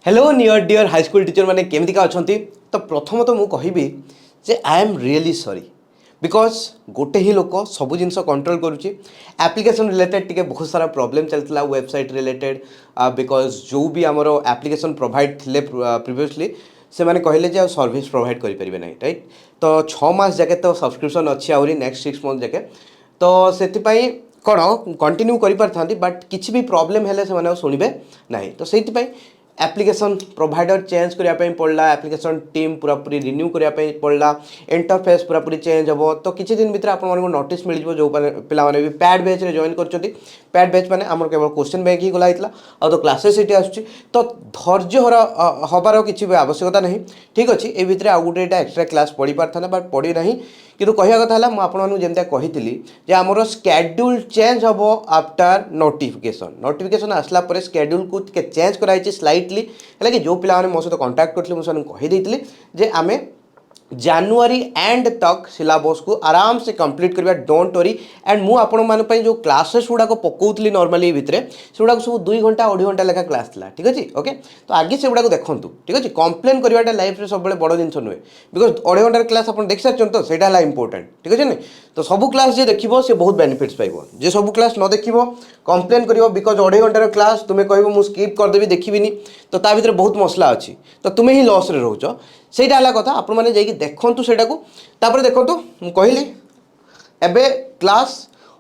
Hello near dear high school teacher मैंने केमिका अच्छा तो प्रथम तो मुझे कहबी जे I am really sorry because गोटे ही लोक सब जिन कंट्रोल करुच्ची एप्लिकेशन रिलेटेड टी बहुत सारा प्रॉब्लम चलता वेबसाइट रिलेटेड बिकज जो भी आमर एप्लिकेशन प्रोवाइड थे प्रिवियसली से मैंने कहले जे सर्विस प्रोवाइड करें ना राइट तो 6 मास जाके तो सब्सक्रिप्शन अच्छी आहरी नेक्स्ट 6 मंथ जाके तो से कौन कंटिन्यू कर बट किसी भी प्रॉब्लम हेले से शुणवे ना तो से एप्लिकेशन प्रोवाइडर चेंज करने पड़ा एप्लिकेशन टीम पूरा पूरी रिन्यू करने पड़ा इंटरफेस पूरा पूरी चेंज हम तो किसी दिन भर आप नोटिस मिल जो पे भी पैड बैच रे जॉइन कर पैड बैच मैंने आम केवल क्वेश्चन बैंक ही गला आ तो क्लासेस ये आस तो धैर्य हबार किसी भी आवश्यकता नहीं ठीक अच्छे ये भितर आउ गोटे एक्सट्रा क्लास पढ़ी पार्था बट पढ़ी ना किंतु कहवा कथा मुझे जमी आमर स्केड्यूल चेंज हम आफ्टर नोटिफिकेशन आसला पर स्केड्यूल को चेंज कराई स्लाइटली है कि जो पिला मो सहित कंटाक्ट करते मुझे कहीदी जे आमे जानुआरी एंड तक सिलेबस को आराम से कंप्लीट करवा डोंट वरी एंड मु आपण मान जो क्लासेस गुड़ाक पकाउली नॉर्मली भितर से गुड़ाक सब 2 घंटा 2.5 घंटा लेखा क्लास था ठीक अच्छे ओके तो आगे से गुड़ाक देखूँ ठीक अच्छे कंप्लेन करवाटा लाइफ में सब बड़ जिन नुहे बिकज 2.5 घंटार क्लास आप देख सारी तो सहीटा है इंपोर्टेंट ठीक अच्छे नहीं तो सब क्लास जी देखो सी बहुत बेनिफिट्स पाइब जे सब क्लास न देख कंप्लेन कर बिकज 2.5 घंटार क्लास तुम्हें कह मुझे स्किप करदेवी देखी तो ता भीतर बहुत मसला अच्छी तो तुम्हें ही लॉस रे रोच सेटा है कथा आपण मैंने जाइए देखु से देखो कहली एबे क्लास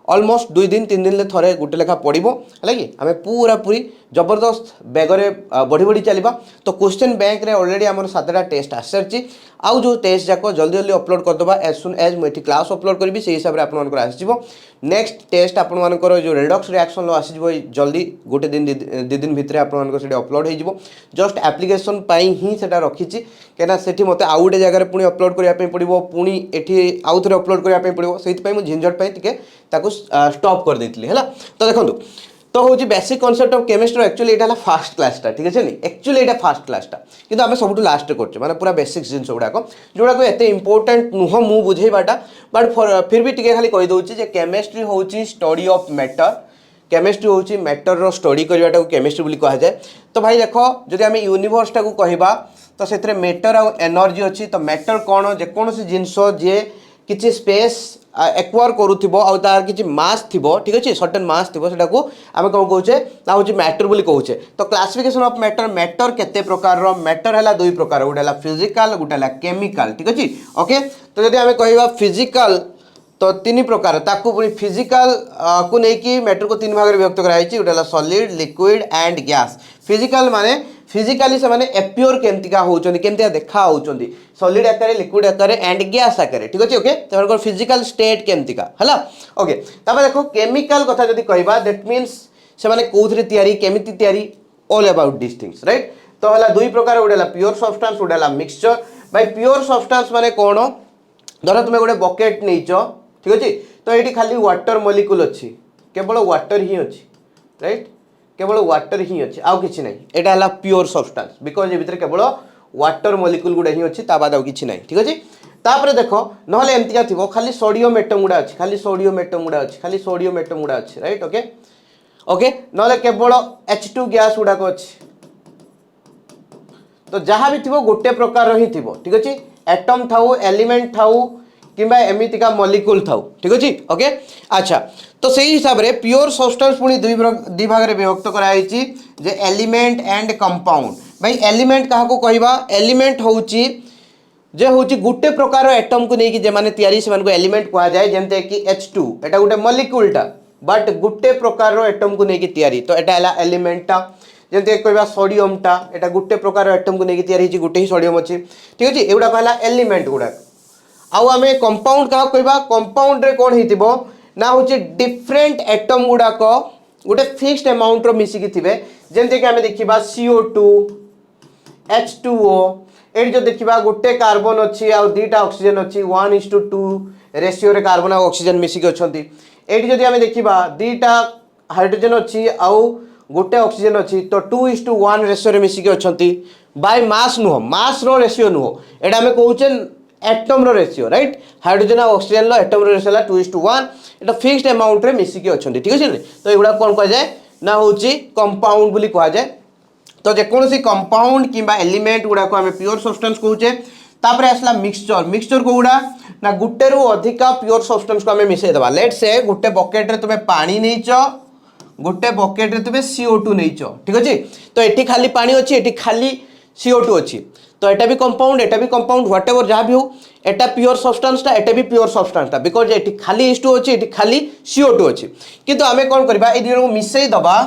ऑलमोस्ट 2 दिन 3 दिन थे गोटे लेखा पड़ो है कि आम पूरा पूरी जबरदस्त बेगरे बढ़ी बढ़ी चलवा तो क्वेश्चन बैंक रे ऑलरेडी आम 7टा टेस्ट आस सारी आउ जो टेस्ट जाक जल्दी जल्दी अपलोड करदे एज सुन एज मुझे क्लास अपलोड करी से हिसाब से आपंकर आसो नेक्स्ट टेस्ट आपर जो रेडक्स रिएक्शन आस जल्दी गोटे दिन 2 दिन भितर आपंकर अपलोड हो जस्ट एप्लिकेशन ही से रखी कहीं से मत आउ गोटे जगह पुणी अपलोड करने पड़ो पुणी एटी आउ थे अपलोड करने पड़ो से झंझट टे स्टॉप कर देती है तो देखो तो हूँ basic concept of chemistry actually ये फास्ट क्लासटा ठीक है एक्चुअली ये फास्ट क्लासटा किंतु आम सब लास्ट कर माने पूरा बेसिक जिन गुड़ाक जोड़ाक एत इंपोर्टेंट नुह मु बुझेबाटा बट फिर भी टी खाली कहीदे केमिस्ट्री हूँ स्टडी ऑफ मैटर केमिस्ट्री हूँ मैटर रो स्टडी करवाटा केमिस्ट्री बोली कहा जाए तो भाई देख जदि आम यूनिवर्स टाक कहवा तो से मैटर आ एनर्जी अच्छी तो मैटर कौन जेकोसी जिनस जे किसी स्पेस एक्वायर करूथिबो आ तार किसी मास थिबो ठीक अच्छे सर्टेन मास थिबो सेटा को आम कौन कहूचे ना हूँ मैटर बोली कहूचे तो क्लासिफिकेशन ऑफ मैटर मैटर केते प्रकार रो मैटर है 2 प्रकार गोटे है फिजिकल गोटे है केमिकल ठीक अच्छे ओके तो जब आम कह फिजिकल तो 3 प्रकार ताकू पुणी फिजिकल को लेकिन मैटर को 3 भाग में विभक्त कराई गोटे है solid liquid and gas physical माने फिजिकाली से माने एप्योर केमतिका होचोंदी केमतिका देखा होचोंदी सॉलिड आकार लिक्विड आकार एंड गैस आकार ठीक अच्छे ओके तो फिजिकल स्टेट केमतिका हला ओके तापर देखो केमिकल कथा जदी कहबा दैट मींस से माने कोथरे तयारी केमिति तयारी all about this things right तो हला 2 प्रकार गोटे है प्योर सब्सटेंस गोटे है मिक्सचर भाई प्योर सब्सटेंस माने कोन धर तुम गोटे बकेट नहींच ठीक अच्छे तो ये खाली वाटर मॉलिक्यूल अच्छी केवल वाटर ही अच्छी राइट केवल वाटर ही अच्छे आउ कि ना यहाँ है प्योर सब्सटेंस बिकज ये भीतर केवल वाटर मॉलिक्यूल गुड़ा ही अच्छी बाद आउ कि ना ठीक अच्छे तापर देख ना एमतीका थी खाली सोडियम एटम गुड़ा अच्छी खाली सोडियम एटम गुड़ा अच्छी खाली सोडियम एटम गुड़ा अच्छी राइट ओके ओके ना केवल H2 गैस गुड़ाक अच्छी तो जहाँ भी थी गोटे प्रकार ही थी ठीक अच्छे एटम थाउ एलिमेंट थाउ किंबा एमितिका मॉलिक्यूल थाउ ठीक अच्छे ओके अच्छा तो सही हिसाब रे प्योर सब्सटेंस पुणी 2 भाग में विभक्त कराई जे एलिमेंट एंड कंपाउंड भाई एलिमेंट क्या कहवा एलिमेंट होची जे होची गुटे प्रकार एटम को लेकिन जेमाने तैयारी से मानको एलिमेंट कहा जाए जमते कि H2 एटा गुटे मॉलिक्यूलटा बट गुटे प्रकार एटम को लेकिन तैयारी तो एटा है एलिमेंटटा जमते कहवा सोडियमटा एटा गुटे प्रकार एटम को लेकिन तैयारी गुटे ही सोडियम अच्छी ठीक अच्छे एगुड़ा कहला एलिमेंट गुड़ा आउ आम कंपाउंड क्या कहवा कंपाउंड रे कौन होइतिबो ना हूँ डिफरेंट एटम गुड़ाक गोटे फिक्स्ड अमाउंट मिसिकी थे जमती कि आम देखा CO2 H2O ये जो देखा गोटे कार्बन अच्छी आउ 2टा ऑक्सीजन अच्छी 1:2 रेशियो रे कार्बन और ऑक्सीजन मिसिकी अच्छा ये जब आम देखा 2टा हाइड्रोजन अच्छी आउ गोटे ऑक्सीजन अच्छी तो 2:1 रेशियो रे मिसिकी अच्छा बाय मास नुह मास रो रेशियो नुह एटा आम कहूचे atom row ratio right hydrogen और ऑक्सीजन एटम रो रेशियो 2:1 एटा फिक्स्ड अमाउंट रे मिसिकी अच्छा ठीक अच्छे तो युवा कौन कह जाए ना हूँ कंपाउंड बोली कह जाए तो जेकोसी कंपाउंड किंबा एलिमेंट गुड़ा को आम प्योर सब्सटेंस कहूचे तापर आसला मिक्सचर मिक्सचर को गुड़ा ना गुटे रु अधिका प्योर सब्सटेंस को आम मिसई देबा लेट से गुटे बकेट रे तुमे पानी नहींच गोटे बकेट रे तुमे CO2 नहींच ठीक अछि तो एठी खाली पानी अछि एठी खाली CO2 अछि तो एटा भी कंपाउंड व्हाटएवर जहाँ भी हो एटा प्योर सब्सटेंस टा एटा भी प्योर सब्सटेंस टा बिकॉज एठी खाली H2 अछि एठी खाली CO2 अछि किंतु आमे कोन करबा ए दिजन को मिसई दबा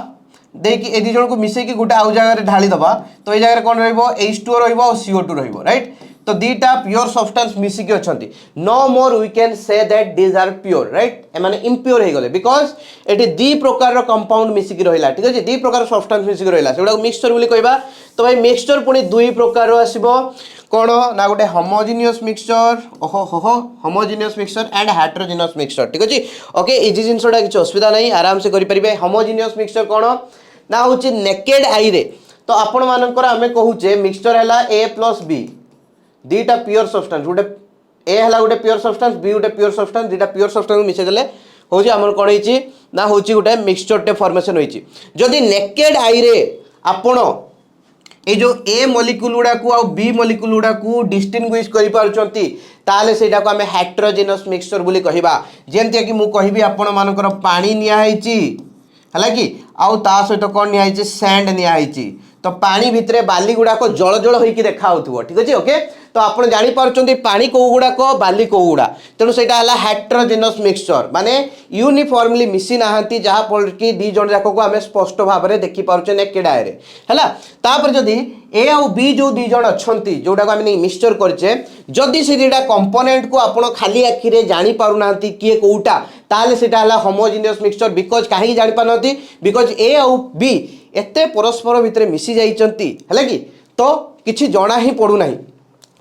देखि ए दिजन को मिसई कि गोटे आउ जगह रे ढाली दबा तो ए जगह रे कोन रहइबो H2 रहइबो और CO2 रहइबो राइट तो दीटा प्योर सब्सटेंस मिसिकी अछंती no more we can say that these are pure right ए माने इम्प्योर हे गले बिकॉज एटी दी प्रकार रो कंपाउंड मिसिकी रहिला ठीक अछि दी प्रकार सब्सटेंस मिसिकी रहिला सेडा मिक्सचर बोली कहबा तो भाई मिक्सचर पुनी दुई प्रकार रो आसीबो कोन ना गोटे होमोजेनियस मिक्सचर ओहो हो homogeneous mixture and heterogeneous mixture ठीक अछि ओके इजी जिंसडा किछ असुविधा नहीं आराम से करि परिबे होमोजेनियस मिक्सचर कोन ना होची नेकेड आई रे तो आपण मानकर आमे कहूचे मिक्सचर हला A + B दीटा प्योर सब्सटेंस गोटे ए हला गोटे प्योर सब्सटेंस बी गोटे प्योर सब्सटेंस दीटा प्योर सब्सटेंस मिसे देले होची हमर कोन होईची ना होची गोटे मिक्सचर टे फॉर्मेशन होईची जदी नेकेड आई रे आपण ए जो ए मॉलिक्यूल गुडा को आ बी मॉलिक्यूल गुडा को डिस्टिंग्विश करि पारुचंती ताले सेटा को हमें हेटेरोजेनस मिक्सचर बोली कहिबा जेंति कि मु कहिबी आपण मानकर पानी निया हैची हला कि आउ ता सहित कोन निया हैची सैंड निया हैची तो पानी भितरे बाली गुडा को जळ जळ होइकी देखा होतबो ठीक अछि ओके तो आपण जानि पारुचंती पानी को गुडा को बाली को गुडा तेनु सेटा हला हेटेरोजेनस मिक्सचर माने यूनिफॉर्मली मिसी नाहंती जहा पर कि दी जण जाको को हमें स्पष्ट भाव रे देखि पारुचे नेकेड आय रे हला तापर जदी ए और बी जो दी जण अछंती जोडा को हमें मिक्सचर करचे जदी से दीटा कंपोनेंट को आपण खाली आखि रे जानि पारु नाहंती किए कोउटा ताले सेटा हला होमोजेनियस मिक्सचर बिकॉज काहे जानि पानती बिकॉज ए और बी एते परस्पर भितरे मिसी जाइचंती हला कि तो किछि जणा ही पडु नाही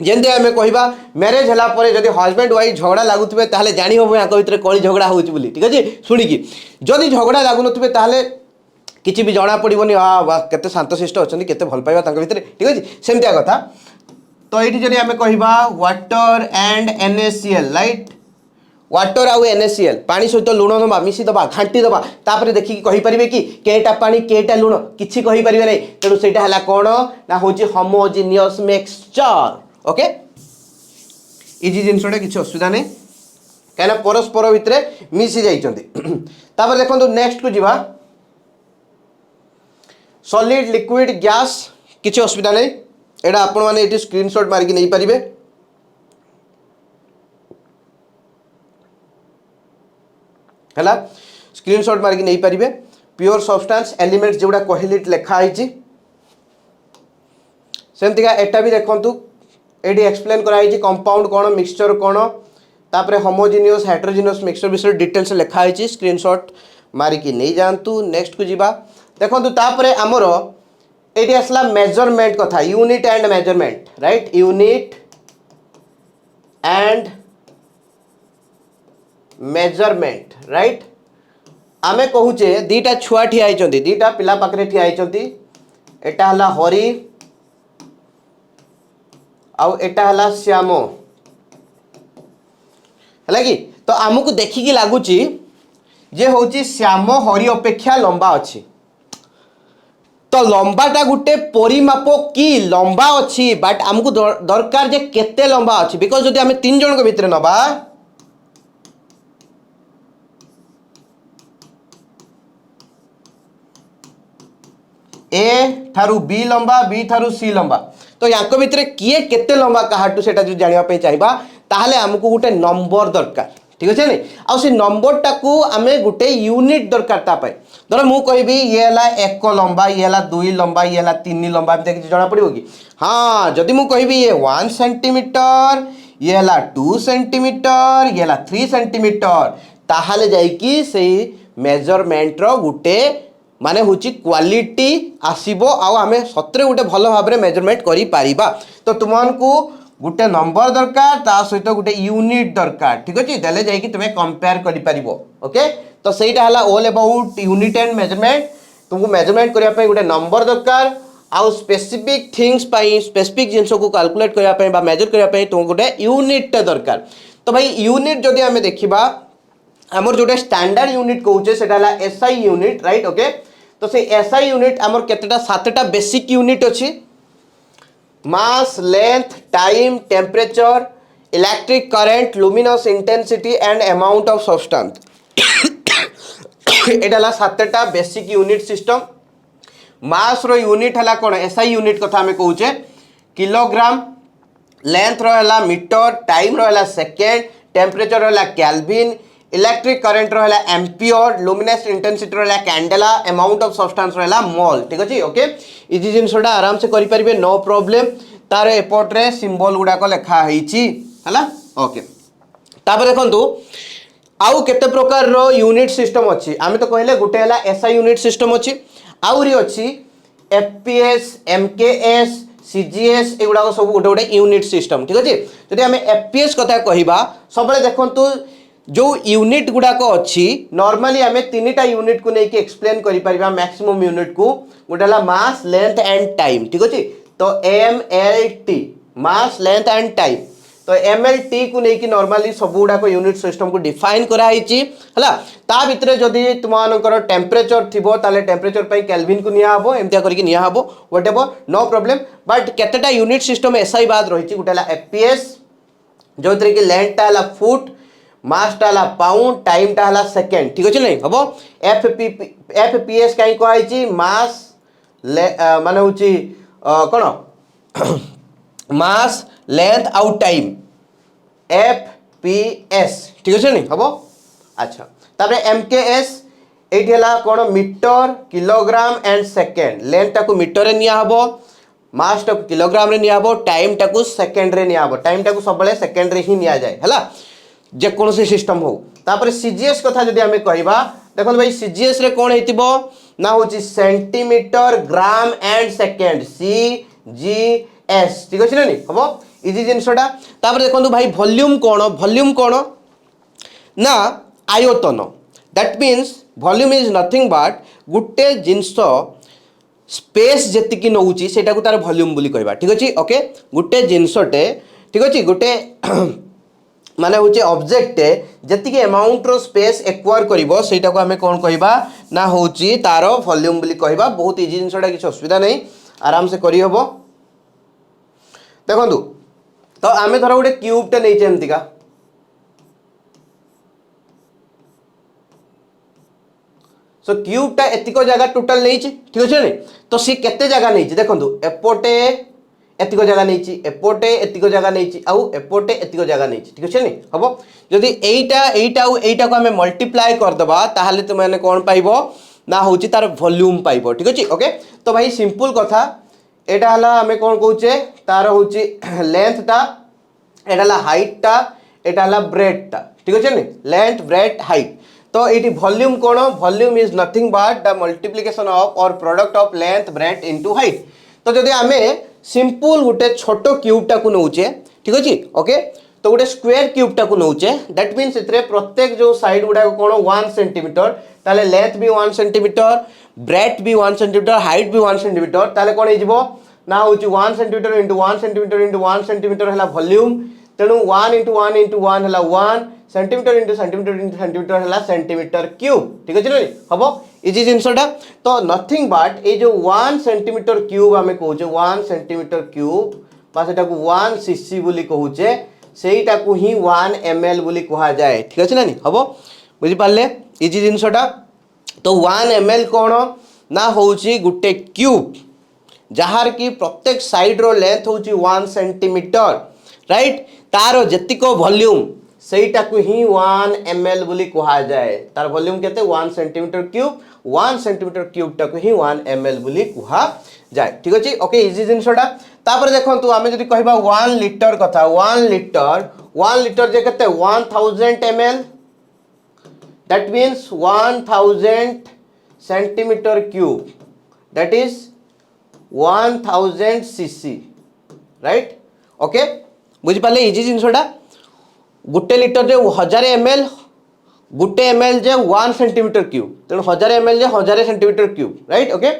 जेंदे आमे कहिबा मैरिज हला परे जदी हस्बैंड वाइफ झगड़ा लागुतबे ताले जानि होबो याक भितरे कोली झगड़ा होउची बोली ठीक अछि सुनी कि जदी झगड़ा लागु नतबे ताले किछि भी जणा पडिबोनी वाह केते शांतशिष्ट अछंती केते भल पाइबा तांक भितरे ठीक अछि सेमतिया कथा तो एठी जदी आमे कहिबा water and NaCl right water आउ NaCl पानी सहित लुण दबा मिसी दबा घांटी दबा तापर देखि कहि परिबे कि केटा पानी केटा लुण किछि कहि परिबे नै तेनु सेटा हला कोन ना होची होमोजेनियस मिक्सचर ओके इजी जिनसोटा किछि असुविधा नै काना परस्पर भितरे मिसी जाइचंती तापर देखंतु नेक्स्ट को जिबा सॉलिड लिक्विड गैस किछि असुविधा नै एडा आपण माने एटी स्क्रीनशॉट मार के नै परिबे हला स्क्रीनशॉट मार के नै परिबे प्योर सब्सटेंस एलिमेंट्स जेउडा कहली लेखा आइछि सेमतिका एटा भी देखंतु एडी एक्सप्लेन करा आइछि कंपाउंड कोन मिक्सचर कोन तापरे होमोजेनियस हेटेरोजेनियस मिक्सचर विषय डिटेल्स लेखा आइछि स्क्रीनशॉट मारी कि नै जानतु नेक्स्ट को जिबा देखंतु तापरे हमरो एडी असला मेजरमेंट कथा unit and measurement right unit and measurement right आमे कहूचे दीटा छुआ ठिया आइचंती दीटा पिला पाखरे ठिया आइचंती एटा हला हरि आउ एटा हला श्याम हला कि तो आमको देखिकी लागुची जे होची श्याम हरि अपेक्षा लंबा अछि तो लंबाटा गुटे परिमाप की लंबा अछि बट आमको दरकार जे केते लंबा अछि बिकॉज जदि आमे तीन जन के भितरे नबा ए थारु बी लंबा बी थारु सी लंबा तो यांको भितरे किए केते लंबा काहाटू सेटा जो जानिबा पे चाहिबा ताहले हमको गुटे नंबर दरकार ठीक अछि नै आ से नंबर टाकू आमे गुटे यूनिट दरकार ता पाए धर मु कहबी ये हला 1 लंबा ये हला 2 लंबा ये हला 3 लंबा एते कि जणा पड़िबो कि हां जदि मु कहबी ये 1 सेंटीमीटर ये हला 2 सेंटीमीटर ये हला 3 सेंटीमीटर ताहले जाई कि सेही मेजरमेंट रो गुटे माने होची क्वालिटी आसीबो आ हमें सत्रे गुटे भलो भाबरे मेजरमेंट करि पारिबा तो तुमन को गुटे नंबर दरकार ता सहित गुटे यूनिट दरकार ठीक अछि देले जाई कि तुमे कंपेयर करि पारिबो ओके तो सेटा हला all about unit and measurement तुमको मेजरमेंट करिया पे गुटे नंबर दरकार आ स्पेसिफिक थिंग्स पाई स्पेसिफिक जिंस को कैलकुलेट करिया पे बा मेजर करिया पे तुमको गुटे यूनिट दरकार तो भाई यूनिट जदि हमें देखिबा हमर जोटे स्टैंडर्ड यूनिट कहउचे सेटा हला SI यूनिट राइट ओके तो से एसआई यूनिट आमर केतेटा सातटा बेसिक यूनिट अछि मास length time temperature electric current luminous intensity and amount of substance एटा सातटा बेसिक यूनिट सिस्टम मास रो यूनिट हला कोन एसआई यूनिट कथा हमें कहूचे किलोग्राम लेंथ रहा मीटर टाइम रहा सेकेंड टेम्परेचर रहा केल्विन इलेक्ट्रिक करंट रहा एम्पियर लुमिनस इंटेंसिटी रहा कैंडेला अमाउंट ऑफ सब्सटेंस रहा मोल ठीक अच्छे ओके इजी जिनसटा आराम से करें नो प्रॉब्लम तार एपटे सिंबल गुड़ाक लिखाही है ओके तापर देखो आउ केते प्रकार रो यूनिट सिस्टम अच्छी आम तो कहले गोटे है एसआई यूनिट सिस्टम अच्छी आउरी अच्छी एफपीएस एमकेएस सीजीएस एगुड़ा सब गोटे गोटे यूनिट सिस्टम ठीक अच्छे जदि आम एफपीएस कथा कहवा सब देखु जो यूनिट गुड़ाक अच्छी नॉर्मली आम तीन टा यूनिट को लेकिन एक्सप्लेन कर मैक्सिमम यूनिट को गोटे है मास लेंथ एंड टाइम ठीक अच्छे तो M L T mass length and time तो एम एल टी को लेकिन नॉर्मली सब गुड़ाक यूनिट सिस्टम को डिफाइन कराई है ता भितर जदि तुम टेम्परेचर थी ताले टेम्परेचर पर केल्विन को निया हबो एमतिया करके निया हबो व्हाटएवर नो प्रॉब्लम बट केतेटा यूनिट सिस्टम एसआई बाद रही गोटे है एफपीएस जो कि लेंथ है फुट मास टा पाउंड टाइम टा है सेकेंड ठीक अच्छे नहीं हम एफपीएस कहीं कहुई मास माने हूँ कौन मास लेंथ आउट टाइम एफपीएस ठीक अच्छे नहीं हम अच्छा तापर एमकेएस एटी है कौन metre kilogram and second length टाक मीटर रे निया हबो मास टाक किलोग्राम रे निया हबो टाइम टाक सेकेंड रे निया हबो टाइम टाक सब सेकेंड रे ही निया जाए है जेकोसी सिस्टम हो तापर सीजीएस कथा जदि आम कहवा देखो भाई सीजीएस रे कौन हेतिबो ना होची centimetre gram and second CGS ठीक अछि नहीं हम इजी जिनसटा तापर देखो भाई वॉल्यूम कौन ना आयतन that means volume is nothing but Gute genus space जेतिकी नौची सेटा को तार वॉल्यूम बोली कहबा ठीक अछि ओके गुटे जिनसटे ठीक अछि गुटे माने होचे ऑब्जेक्ट जेतिकी अमाउंट रो स्पेस एक्वायर करिवो सेटा को हमें कौन कहबा ना होची तार वॉल्यूम बोली कहबा बहुत इजी जिनसटा किछ असुविधा नहीं आराम से करि हबो देखंतु तो आमे धर गोटे क्यूब टे नहीं एमतिका सो क्यूब टा एतिको जगह टोटल नहीं ठीक अच्छे नहीं तो सी केते जगह नहीं देखो एपोटे एतिको जगह नहीं एपोटे एतिको जगह नहीं आउ एपोटे एतिको जगह नहीं ठीक अच्छे नहीं हम जदि एईटा को आम मल्टीप्लाई करदबा ताहले तुम मैंने कौन पाइबो ना होची तार वॉल्यूम पाइबो ठीक अच्छे ओके तो भाई सिंपल कथा एटा हला आम कौन कहूचे तार होची लेंथ टा एटा हला हाइट टा एटा हला ब्रेथ टा ठीक अच्छे नहीं लेंथ ब्रेथ हाइट तो ये वॉल्यूम कौन volume is nothing but the multiplication of और product of length breadth into height तो जदि आम सिंपल गोटे छोट क्यूब टा को नौचे ठीक अच्छे ओके तो गोटे स्क्वायर क्यूब टा को नौचे दैट मीन्स इतरे प्रत्येक जो साइड गुड़ा कौन 1 सेंटीमीटर ताले लेंथ भी 1 सेंटीमीटर ब्रेथ भी 1 सेंटीमीटर हाइट भी 1 सेंटीमीटर ताले कौन हो ना हूँ 1 centimetre into 1 centimetre into 1 centimetre है वॉल्यूम तेणु 1 इंटू 1 इंटू 1 है 1 सेंटीमीटर इंटू सेंटीमीटर है सेंटीमीटर क्यूब ठीक अच्छे नहीं हम इजी जिनसटा तो नथिंग बट ये जो 1 सेंटीमीटर क्यूब आम कहे 1 सेंटीमीटर क्यूब बाटा को 1 सीसी बोली कहे सेटा को ही 1 ml बोली कहा जाए ठीक अच्छे ना हम बुझिपारे इजी जिनसटा तो 1 ml कौन ना हूँ गोटे क्यूब जार की प्रत्येक साइड रो लेंथ हूँ 1 सेंटीमीटर राइट तार जेतिक वॉल्यूम सेटा को ही 1 ml बोली कहा जाए तार वॉल्यूम केते 1 सेंटीमीटर क्यूब 1 सेंटीमीटर क्यूब टा को ही 1 ml बोली कहा जाए ठीक अच्छे ओके इजी जिनसटा तापर देखंतु आमे जदि कहबा 1 लीटर कथा 1 लीटर जे केते 1000 ml that means 1000 centimetre cube that is 1000 cc right okay बुझी पाले इजी जिनसटा गोटे लीटर जे 1000 ml गोटे ml जे 1 सेंटीमीटर क्यूब तेणु 1000 ml जे 1000 सेंटीमीटर क्यूब राइट ओके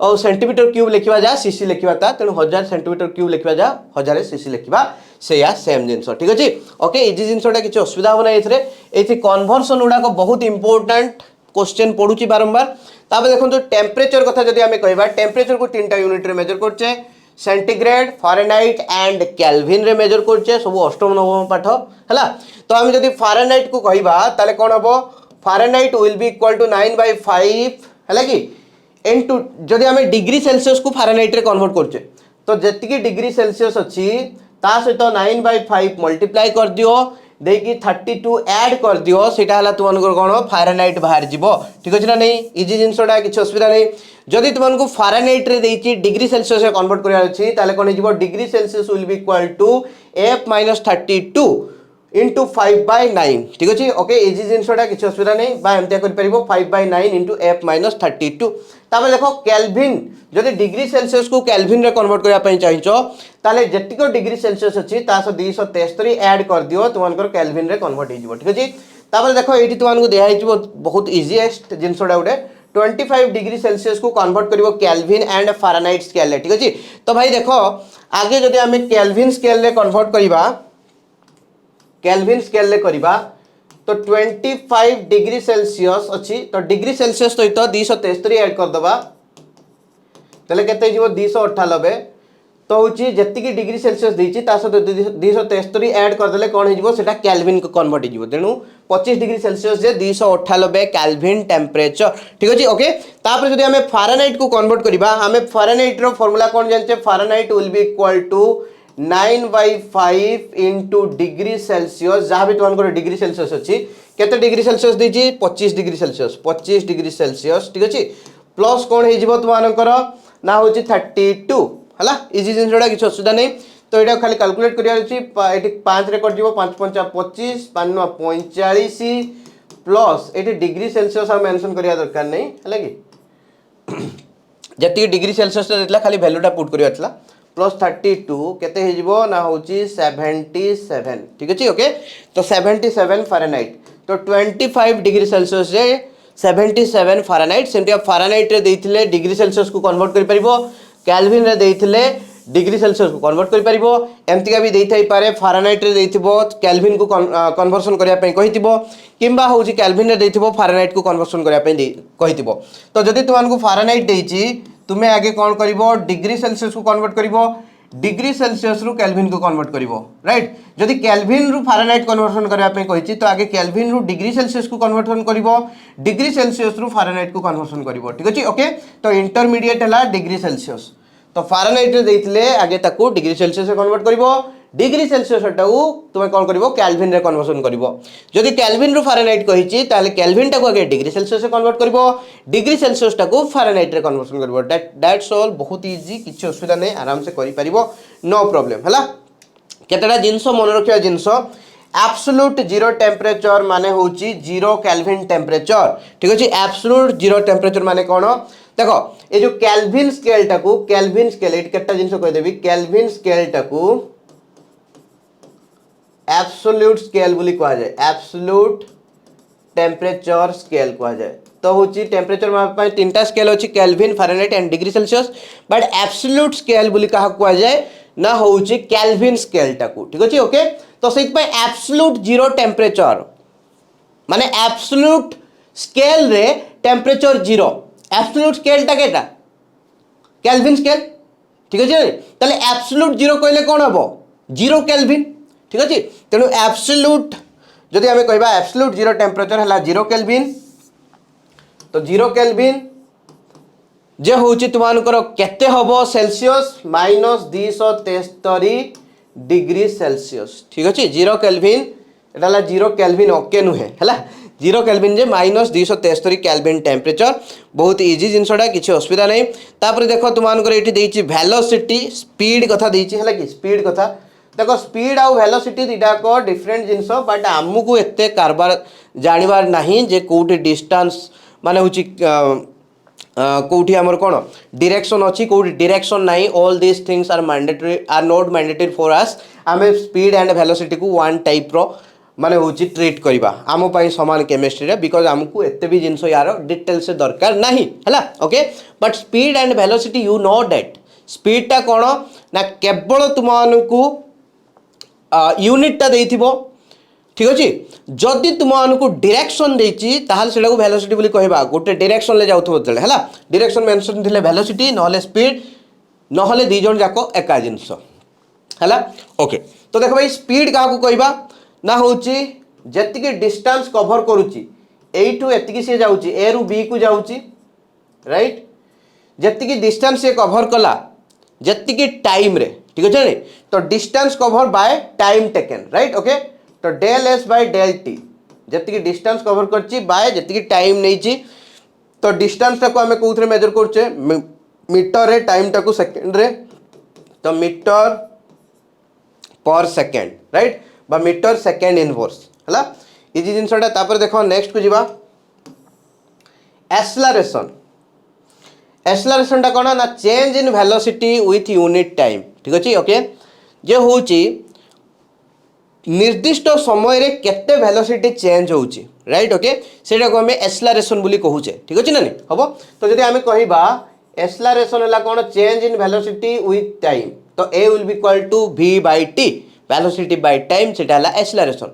और सेंटीमीटर क्यूब लिखा जा सीसी लिखा था तेणु 1000 सेंटीमीटर क्यूब लिखा जा 1000 सीसी लिखा से सेम जिनस ठीक अच्छे ओके इजी जिनसटा किसी असुविधा होना ये कन्वर्सन गुड़ाक बहुत इंपोर्टाट क्वेश्चन पढ़ुची बारंबार तापर देखो टेम्परेचर कथा जदि आमे कहबा टेम्परेचर को तीन टा यूनिट रे मेजर करछे सेंटीग्रेड फारेनहाइट एंड केल्विन रे मेजर करछे सब अष्टम नवम पाठ हला तो आमे जदि फारेनहाइट को कहबा ताले कोन हबो Fahrenheit will be equal to 9/5 हला कि इनटू जदि आमे डिग्री सेल्सियस को फारेनहाइट रे कन्वर्ट करछे तो जतिकी डिग्री सेल्सियस अछि ता सहित 9/5 मल्टीप्लाई कर दियो देकी 32 ऐड कर दियो सेटा हला तुमनकर कोन फारेनहाइट बाहर जीवो ठीक अछि ना नहीं इजी जिंसडा किछ असुविधा नहीं जदि तुमनको फारेनहाइट रे देछि डिग्री सेल्सियस रे कन्वर्ट करिया अछि ताले कोन जीवो degree Celsius will be equal to f-32 into 5/9 ठीक अच्छे ओके इजी जिनसटा किसी असुविधा नहीं बा एमती कर परिबो 5/9 इंटू f-32 तापर देखो केल्विन जदि डिग्री सेल्सियस को केल्विन रे कन्वर्ट करिया पई चाहिचो ताले जेतिको डिग्री सेल्सियस अछि तास 273 ऐड कर दियो तुमनकर केल्विन रे कन्वर्ट हो जिवो ठीक अछि तापर देखो एठी तुमनको देहा हिजबो बहुत इजीएस्ट जिनसटा उडे 25 डिग्री सेल्सियस को कन्वर्ट करिवो केल्विन एंड फारेनहाइट स्केल रे ठीक अछि तो भाई देखो आगे जदि हमें केल्विन स्केल रे कन्वर्ट करिबा केल्विन स्केल ले करिबा तो 25 डिग्री सेल्सियस अछि तो डिग्री सेल्सियस सहित 273 ऐड कर दबा तले केते जीवो 298 तो होची जत्ती डिग्री सेल्सियस देछि ता सहित 273 ऐड कर देले कोन हिजबो सेटा केल्विन को कन्वर्ट हिजबो तेनु 25 डिग्री सेल्सियस जे 298 केल्विन टेम्परेचर ठीक अछि ओके तापर जदि हमें फारेनहाइट को कन्वर्ट करिबा हमें फारेनहाइट रो फार्मूला कोन जानचे Fahrenheit will be equal to 9/5 into degree Celsius जहाँ भी तुमको डिग्री सेल्सियस अच्छी केते डिग्री सेल्सियस देछि 25 डिग्री सेल्सियस 25 डिग्री सेल्सियस ठीक अछि प्लस कोन हे जिवो तुमनकर ना होछि 32 हला इजी जिनसडा किछ असुविधा नहीं तो एटा खाली कैलकुलेट करिया अछि एटी 5 रे कर जिवो 5 5 25 5 9 45 प्लस एटी डिग्री सेल्सियस हम मेंशन करिया दरकार नहीं हला कि जति डिग्री सेल्सियस देतला खाली वैल्यूटा पुट करिया छला प्लस 32 केते हे जिवो ना होची 77 ठीक अछि ओके तो 77 फारेनहाइट तो 25 डिग्री सेल्सियस जे 77 फारेनहाइट सेमटिया फारेनहाइट रे देथिले डिग्री सेल्सियस को कन्वर्ट करि परिबो केल्विन रे देथिले डिग्री सेल्सियस को कन्वर्ट करि परिबो एमतिका भी देथाई पारे फारेनहाइट रे देथिबो केल्विन को कन्वर्सन करिया पई कहितिबो किंबा होची केल्विन रे देथिबो फारेनहाइट को कन्वर्सन करिया पई कहितिबो तो जदि तुमनको फारेनहाइट देछि तुम्हें आगे कौन करिवो डिग्री सेल्सियस को कन्वर्ट करिवो डिग्री सेल्सियस रु केल्विन को कन्वर्ट करिवो राइट जदि केल्विन रु फारेनहाइट कन्वर्सन करबा पे कहिछि तो आगे केल्विन रु डिग्री सेल्सियस को कन्वर्सन करिवो डिग्री सेल्सियस रु फारेनहाइट को कन्वर्सन करिवो ठीक अछि ओके तो इंटरमीडिएट हला डिग्री सेल्सियस तो फारेनहाइट रे देथिले आगे ताको डिग्री सेल्सियस से कन्वर्ट करिवो डिग्री सेल्सियस टाऊ तुम कौन करिवो केल्विन रे कन्वर्सन करिवो जदि केल्विन रु फारेनहाइट कहिछि ताले केल्विन टाको आगे डिग्री सेल्सियस से कन्वर्ट करिवो डिग्री सेल्सियस टाको फारेनहाइट रे कन्वर्सन करिवो दैट्स ऑल बहुत इजी किछ असुविधा नै आराम से करि परिवो नो प्रॉब्लम हला केतडा जिंस मन रखिया जिंस एब्सोल्यूट जीरो टेम्परेचर माने होची जीरो केल्विन टेम्परेचर ठीक अछि एब्सोल्यूट जीरो टेम्परेचर माने कोन देखो ए जो केल्विन स्केल टाको केल्विन स्केल एट केटा जिंस कहि देबी केल्विन स्केल टाको एब्सोल्यूट स्केल बोली कहा जाए एब्सोल्यूट टेम्परेचर स्केल कहा जाए तो होची टेम्परेचर मापा तीनटा स्केल होची kelvin Fahrenheit and degree Celsius but absolute scale बोली कहा कहा जाए ना होची केल्विन स्केल टाको ठीक अछि ओके तो सेत पे एब्सोल्यूट जीरो टेम्परेचर माने एब्सोल्यूट स्केल रे टेम्परेचर जीरो एब्सोल्यूट स्केल टा केटा केल्विन स्केल ठीक अछि तले एब्सोल्यूट जीरो कहले कोन हबो जीरो केल्विन ठीक अछि तेनु एब्सोल्यूट जदि हमें कहबा एब्सोल्यूट जीरो टेम्परेचर हला जीरो केल्विन तो जीरो केल्विन जे होची तुमानकर केते हबो सेल्सियस -273 डिग्री सेल्सियस ठीक अछि जीरो केल्विन एटाला जीरो केल्विन ओके नुहे हला जीरो केल्विन जे -273 केल्विन टेम्परेचर बहुत इजी जिनसडा किछि असुविधा नै तापर देखो तुमानकर एठी देछि वेलोसिटी स्पीड कथा देछि हला कि स्पीड कथा देखो स्पीड आउ वेलोसिटी दिटा को डिफरेंट जिनस बट आमको एते कारबार जानिबार नहीं जे कोठी डिस्टेंस माने होची कोठी हमर कोन डायरेक्शन अछि कोठी डायरेक्शन नहीं all this things are mandatory are not mandatory for us हमें स्पीड एंड वेलोसिटी को वन टाइप रो माने होची ट्रीट करबा आमो पई समान केमिस्ट्री रे बिकॉज़ हमको एते भी जिंस यार डिटेल से दरकार नहीं हला okay but speed and velocity you know that speed टा कोन ना केवल तुमानकु यूनिट टा देइथिबो ठीक अच्छे जदि तुमको डायरेक्शन देती ताहले सेटा को वेलोसिटी बोली कहबा गोटे डायरेक्शन ले जाउथबो तले हला डायरेक्शन मेंशन थिले वेलोसिटी नहले स्पीड नहले दी जण जाको एका जिंस हला ओके तो देखो भाई स्पीड का को कहबा ना होची जतिके डिस्टेंस कवर करूची ए टू एतिकी से जाउची ए रु बी को जाउची राइट जतिके डिस्टेंस से कवर कला जतिके टाइम रे ठीक है नी तो distance cover by time taken right okay तो del S by del T जतिके डिस्टेंस कवर करची बाय जतिके टाइम नहींची तो डिस्टेंस टाको आमे कोथरे मेजर करछे मीटर रे टाइम टाको सेकंड रे तो मीटर पर सेकंड राइट बा मीटर सेकंड इनवर्स हला इजी जिनसटा तापर देखो नेक्स्ट को जीवा एक्सेलरेशन एक्सेलरेशन टा कोन ना change in velocity with unit time ठीक अछि ओके जे होची निर्दिष्ट समय रे केते वेलोसिटी चेंज होची राइट ओके सेटा को हमें एक्सेलरेशन बोली कहूचे ठीक अछि ना नहीं हबो तो जदि हमें कहिबा एक्सेलरेशन हला कोन change in velocity with time तो a will be equal to v by t velocity by time सेटा हला एक्सेलरेशन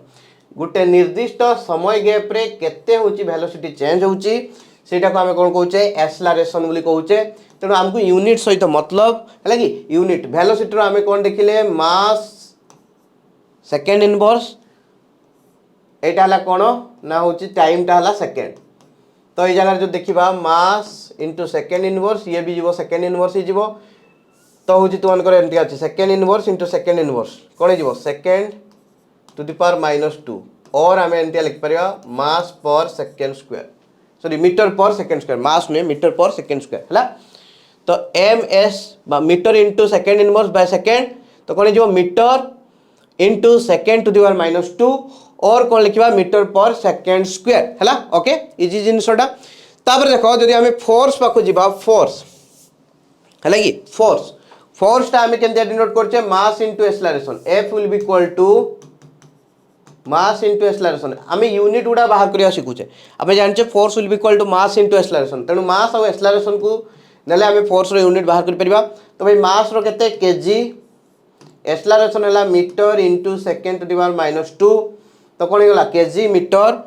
गुटे निर्दिष्ट समय गैप रे केते होची वेलोसिटी चेंज होची सेटा को हमें कोन कहूचे एक्सेलरेशन बोली कहूचे तेणु हमको यूनिट सहित मतलब है कि यूनिट वेलोसिटी रो हमें कोन देखिले मास सेकेंड इनवर्स एटा हला कोन ना होची टाइम टा हला सेकेंड तो ये जगह जो देखिबा मास इनटू सेकेंड इनवर्स ये भी जीवो सेकेंड इनवर्स ही जीवो तो होची तुमन करे एंटी अछि second inverse into second inverse कोन जीवो सेकेंड टू द पावर -2 और हमें एंटी लिख परिया मास पर सेकेंड स्क्वायर सॉरी मीटर पर सेकेंड स्क्वायर मास में मीटर पर सेकेंड स्क्वायर हला तो एम एस बा metre into second inverse by second तो कोन जीवो metre into second to the power -2 और कौन लिखा मीटर पर सेकेंड स्क्वायर है ओके इजी जिनसटा तापर देखो जदि हमें फोर्स पाखु जीवा फोर्स है कि फोर्स फोर्स टा हमें केनते डिनोट करछे mass into acceleration F will be equal to mass into acceleration हमें यूनिट गुडा बाहर करिया शिखुचे हमें जानछे force will be equal to mass into acceleration तेनु मास और एक्सेलरेशन को नेले हमें फोर्स रो यूनिट बाहर कर परिबा तो भाई मास रो केते केजी एक्सेलरेशन हला metre into second to the power -2 तो कौन होगा KG metre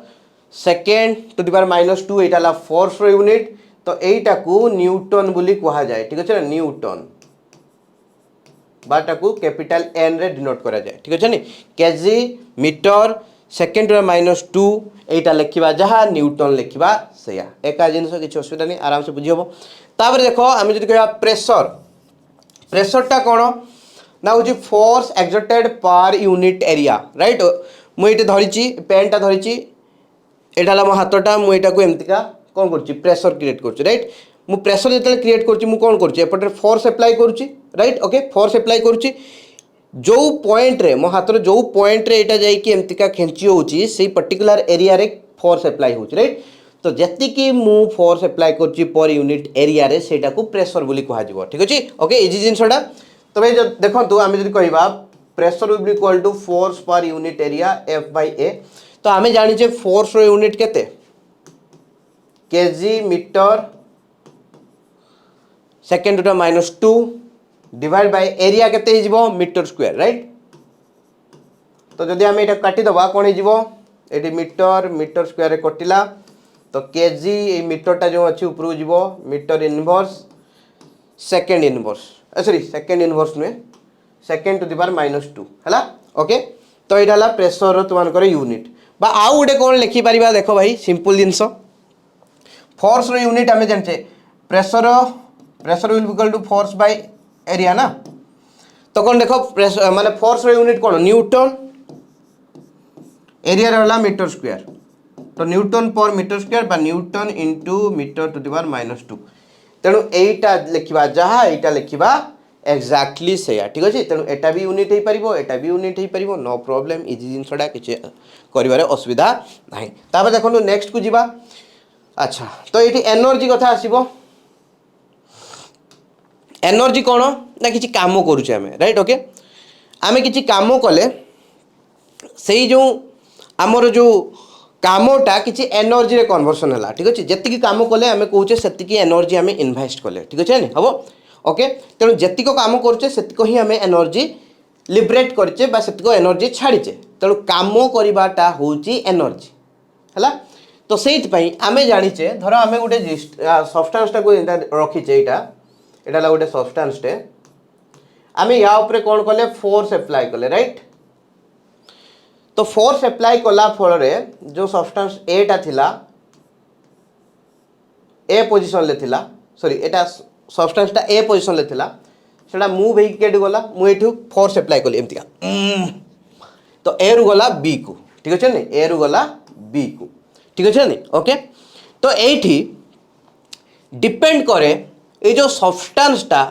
second to the power -2 एटा हला फोर्स रो यूनिट तो एटा को न्यूटन बोली कहा जाए ठीक है ना न्यूटन बाटा को कैपिटल एन रे डिनोट करा जाए ठीक है नी KG metre second to the -2 एटा लिखिबा जहा न्यूटन लिखिबा सया एका जिंस किछ असुविधा नहीं आराम से बुझी हबो तापर देखो आमे जदि कहबा प्रेशर प्रेशर टा कोन ना होची फोर्स एक्सर्टेड पर यूनिट एरिया राइट मुझे धरी पेनटा धरी एटा मो हाथटा मुझा को एमतीका कौन कर प्रेशर क्रिएट कर राइट मु प्रेशर जो क्रिएट कर फोर्स एप्लाई करुच्ची राइट ओके फोर्स एप्लाई करुच्ची जो पॉइंट रे मो हाथ जो पॉइंट रे एटा जाई कि एमतीका खेंची होची से पर्टिकुलर एरिया रे फोर्स एप्लाई होची राइट तो जति कि मु फोर्स एप्लाई करची पर यूनिट एरिया रे सेटा को प्रेशर बोली कहा जिवो ठीक अछि ओके इजी जिनसटा तो भाई देखो आम जब कहवा pressure will be equal to force पर यूनिट एरिया F बाय A तो आम जाने फोर्स रो यूनिट केते KG metre second to the -2 divide by area केते हिजबो मीटर स्क्वायर राइट तो जदि आम एटा काटी दबा कोन हिजबो एटी मीटर मीटर स्क्वायर रे कटिला तो केजी ए मीटर टा जो अछि ऊपर जिवो metre inverse second inverse sorry second inverse नुहे सेकेंड टू द पावर -2 है ओके तो ये है प्रेशर तुम यूनिट बा आउ गोटे कौन लिखिपर देख भाई सिंपल जिनस फोर्स रो यूनिट आम जाने pressure pressure will equal to force by area ना तो कौन देख प्रेशर माने फोर्स रो यूनिट कौन न्यूटन एरिया रहा मीटर स्क्वायर तो न्यूटन पर मीटर स्क्वायर बा newton into metre to the power -2 तेणु एटा लिखा जहाँ यहाँ लिखा एक्जाक्टली से ठीक अच्छे तेणु एटा भी यूनिट हो पार एटा भी यूनिट हो पार नो प्रॉब्लम इजी जिनसटा किसी कर असुविधा ना तापर देखो नेक्स्ट को जीवा अच्छा तो ये एनर्जी कथा आसो एनर्जी कौन ना कि काम करुचे आम राइट ओके आम कि काम कले से जो आमर जो कामटा किसी एनर्जी रे कन्वर्सन है ठीक अच्छे जी कम कले आम कहे से एनर्जी आम इनभेस्ट कले ठीक अच्छे हम ओके तेणु जी कम करुचे से ही आम एनर्जी लिबरेट करचे बा सेतको एनर्जी छाड़ीचे तेणु काम करवाटा हूँ एनर्जी है। तो से आम जाचे धर आम गोटे सब्सटेंस टाक रखीचे यहाँ गोटे सब्सटेंसटे आम या उपरे कौन कले फोर्स एप्लाय कले राइट। तो फोर्स एप्लाय कला फल जो सब्सटेंस एटा थिला ए पोजिशन ले थिला सॉरी एटा सब्सटेंसटा ए पोजिशन ले थिला सेटा मूव होइक केड गला मु एठू फोर्स एप्लाय कली एमतिका तो ए रु गला बी को ठीक अछि नै ए रु गला बी को ठीक अछि नै ओके। तो एठी डिपेंड करे ए जो सब्सटेंसटा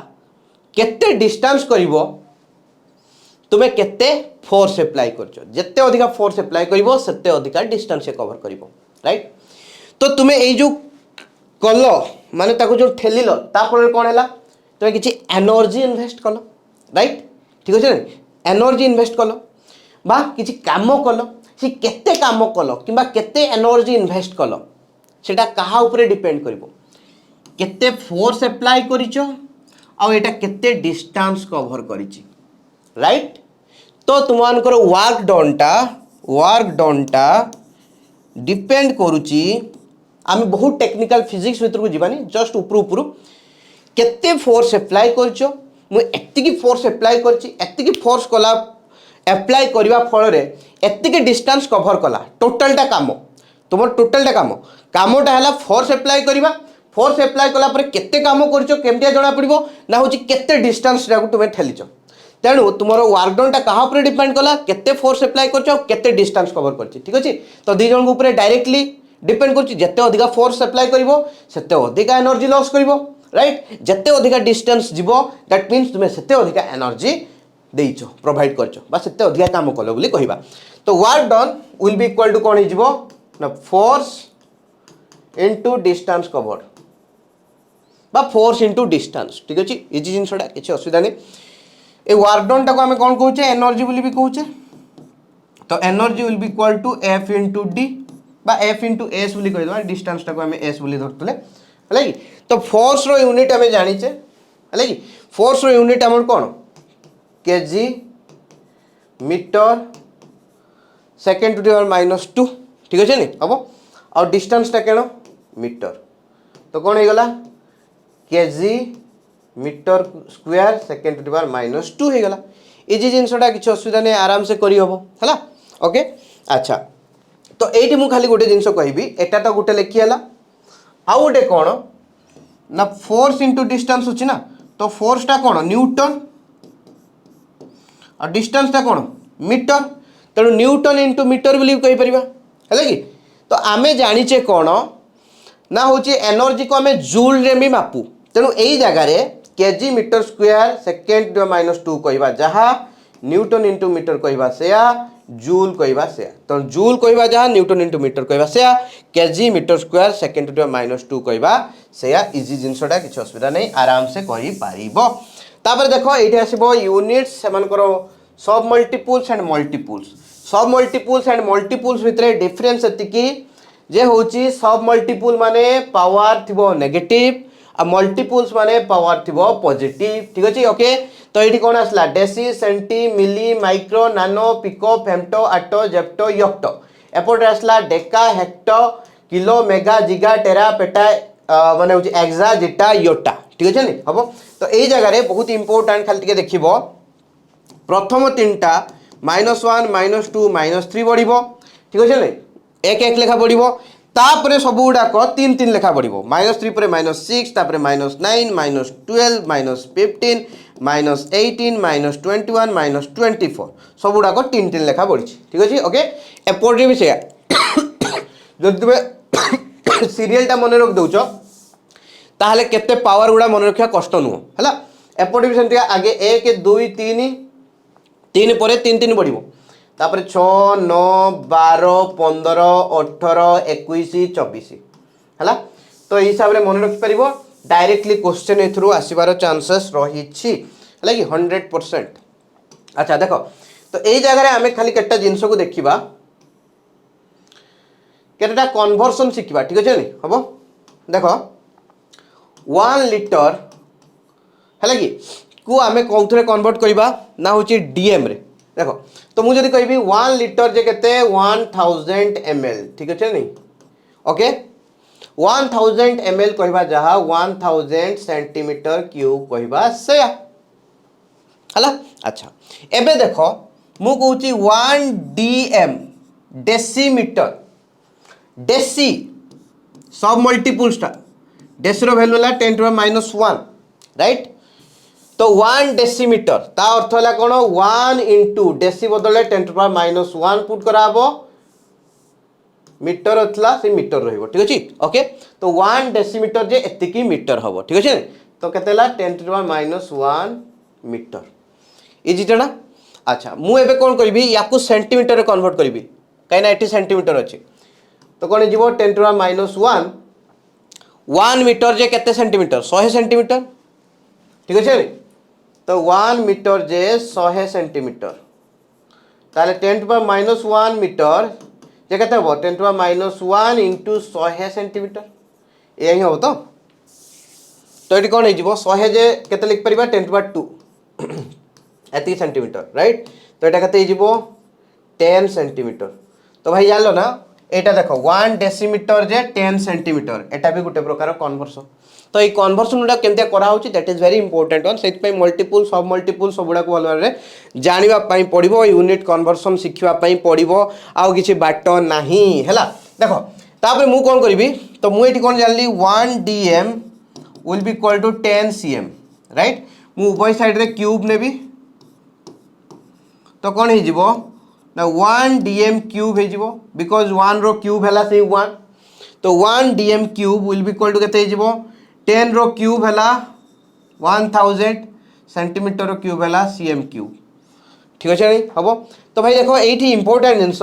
केते डिस्टेंस करिवो तुमे केते फोर्स एप्लाय करछो जेते अधिका फोर्स एप्लाय करिवो सेते अधिका डिस्टेंस से कवर करिवो राइट। तो तुमे ए जो कल माने ताको जो ठेलिलो ता फल कोन हैला तुमे किछि एनर्जी इन्वेस्ट कलो राइट ठीक अछि ना एनर्जी इन्वेस्ट कलो बा किछि काम कलो से केते काम कलो किबा केते एनर्जी इन्वेस्ट कलो सेटा कहा ऊपर डिपेंड करिवो केते फोर्स एप्लाय करिचो आ एटा केते डिस्टेंस कवर करिछि राइट। तो तुमनकर वर्क डनटा डिपेंड करुची आम बहुत टेक्निकल फिजिक्स भीतर को जीवानी जस्ट ऊपर ऊपर केते फोर्स एप्लाय करछो मु एतिकी फोर्स एप्लाय करछि एतिकी फोर्स कला एप्लाय करबा फल रे एतिकी डिस्टेंस कवर कला टोटलटा काम तुम टोटलटा कामटा है फोर्स एप्लाय करबा फोर्स एप्लाय कला पर केते काम करछो केमतिया जणा पड़िबो ना होची केते डिस्टेंस रा तुमे ठेलिचो तेणु तुम वर्क डनटा कहा ऊपर डिपेंड कला केते फोर्स एप्लाय करछो केते डिस्टेंस कवर करछि ठीक अछि। तो दी जन ऊपर डायरेक्टली डिपेंड करछि जेते अधिका फोर्स एप्लाय करिवो सेते अधिका एनर्जी लॉस करिवो राइट जेते अधिका डिस्टेंस जीवो दैट मीन्स तुमे सेते अधिका एनर्जी देइछो प्रोवाइड करछो बा सेते अधिका काम कलो बोली कहिबा। तो work done will be equal to कोन हिजबो ना फोर्स इनटू डिस्टेंस कवर्ड बा फोर्स इनटू डिस्टेंस ठीक अछि। इजी जिनसडा किछि असुविधा नै ए वर्क डन टाको आमे कोन कहूचे एनर्जी बोली भी कहूचे। तो energy will be equal to F into D बा एफ इनटू एस बोली कहि दवा डिस्टेंस टाको आमे एस बोली धरतले हला कि। तो फोर्स रो यूनिट आमे जानिचे हला कि फोर्स रो यूनिट हमर कोन KG meter second to the power -2 ठीक अछि नि हबो और डिस्टेंस टा केनो मीटर तो कोन हे गला KG metre square second to the power -2 हे गला इजी जिनसटा किछ असुविधा नै आराम से करी हबो हला ओके। अच्छा तो एठी मु खाली गोटे जिनस कहबी एटा तो गोटे लेखि हला आ गोटे कोन ना फोर्स इनटू डिस्टेंस अछि ना तो फोर्स टा कोन न्यूटन और डिस्टेंस टा कोन मीटर तेणु न्यूटन इनटू मीटर बोली कहि परिबा हला कि। तो आमे जानिचे कोन ना होची एनर्जी को आमे जूल रे भी मापू तेणु एई जगह रे KG metre square second to -2 कहबा जहा न्यूटन इनटू मीटर कहबा सेया जूल कहबा सेया तो जूल कहबा जहा न्यूटन इनटू मीटर कहबा सेया KG metre square second to -2 कहबा सेया इजी जिनसटा किछ असुविधा नै आराम से कहि पारिबो। तापर देखो एठी आसीबो यूनिट्स सेमानकर सब मल्टीपल्स एंड मल्टीपल्स भितरे डिफरेंस एतिकी जे होची सब मल्टीपल माने पावर थिबो नेगेटिव आ मल्टीपल्स माने पावर थिबो पॉजिटिव ठीक अछि ओके। तो एठी कोन आसला deci centi milli micro nano pico femto atto zepto yocto एपोर्ट आसला deca hecto kilo mega giga tera peta माने होची एक्सा जिटा योटा ठीक अछि नि हबो। तो एई जगह रे बहुत इंपोर्टेंट खाली टिके देखिबो प्रथम तीनटा -1 -2 -3 बढ़िबो ठीक अछि नै एक एक लेखा बढ़िबो तापरे सब गुडाक 3 3 लेखा बढ़िबो -3 पर -6 तापरे -9 -12 -15 -18 -21 -24 सब गुडाक 3 3 लेखा बढ़ी ठीक अछि ओके। एपोर्ट भी से जदि तुम सीरियलटा मन रख दउचो ताहले केते पावर गुडा मन रखिया कष्ट नुह हला। एपोर्ट भी सेंति आगे 1 2 3 3 पर 3 3 बढ़िबो तापर 6 9 12 15 18 21 24 हला। तो ए हिसाब रे मन रखि परिबो डायरेक्टली क्वेश्चन एथरु आसीबार चांसेस रही छी हला कि 100%। अच्छा देखो तो ए जगह रे हमें खाली केटा जिंस को देखिबा केटा कन्वर्सन शिखिबा ठीक अछि नि हबो। देखो 1 लिटर हला कि को आमे कौन कन्वर्ट करवा ना हूँ डीएम रे देखो तो मुझे कहि 1 लिटर जे केते 1000 ml ठीक अच्छे नहीं ओके 1000 ml कहवा जहाँ 1000 सेंटीमीटर क्यूब कहवा से हला अच्छा एबे देखो मु कहूची 1 dm डेसीमीटर डेसी सब मल्टीपुल्स टा डेसी रो वैल्यू है 10 to -1 राइट तो 1 डेसीमीटर ता अर्थ है कौन 1 इंटू डेसी बदले 10 to -1 पुट कराबो मीटर अथला से मीटर रहइबो ठीक अछि ओके तो 1 डेसीमीटर जे एतिकी मीटर हबो ठीक अछि तो केतेला 10 to -1 मीटर इजी ना अच्छा मु एबे कोन करबी याकू सेंटीमीटर रे कन्वर्ट करबी काई ना 80 सेंटीमीटर अछि तो कोन जीवो 10 to -1 1 मीटर जे केते सेंटीमीटर 100 सेंटीमीटर ठीक अछि तो 1 मीटर जे 100 सेंटीमीटर ताले 10 to -1 मीटर जे केते हो 10 to -1 इंटू 100 सेंटीमीटर यही हो तो ये कौन हो 100 जे केते लिख परिबा 10 to 2 एति सेंटीमीटर राइट तो ये केते हो 10 सेंटीमीटर तो भाई जान लो ना एटा देखो 1 डेसीमीटर जे 10 सेंटीमीटर एटा भी गोटे प्रकार कन्वर्सन तो ये कन्वर्सन गुडा केमते करा होची that is very important one set पे मल्टीपल सब गुडा को अलरे जानिबा पई पड़िबो यूनिट कन्वर्सन सिखिबा पई पड़िबो आउ किछि बाट नाही हैला देखो तापर मु कोन करबी तो मु एठी कोन जानली 1 dm will be equal to 10 cm right मु उभय साइड रे क्यूब नेबी तो कोन हे जिवो ना 1 dm क्यूब हे जिवो बिकॉज़ 1 रो क्यूब हैला से 1 तो 1 dm cube will be equal to केते हे जिवो 10 रो क्यूब हैला 1000 सेंटीमीटर रो क्यूब हैला cm क्यूब ठीक अछि नहीं हबो तो भाई देखो एठी इंपोर्टेंट जिंस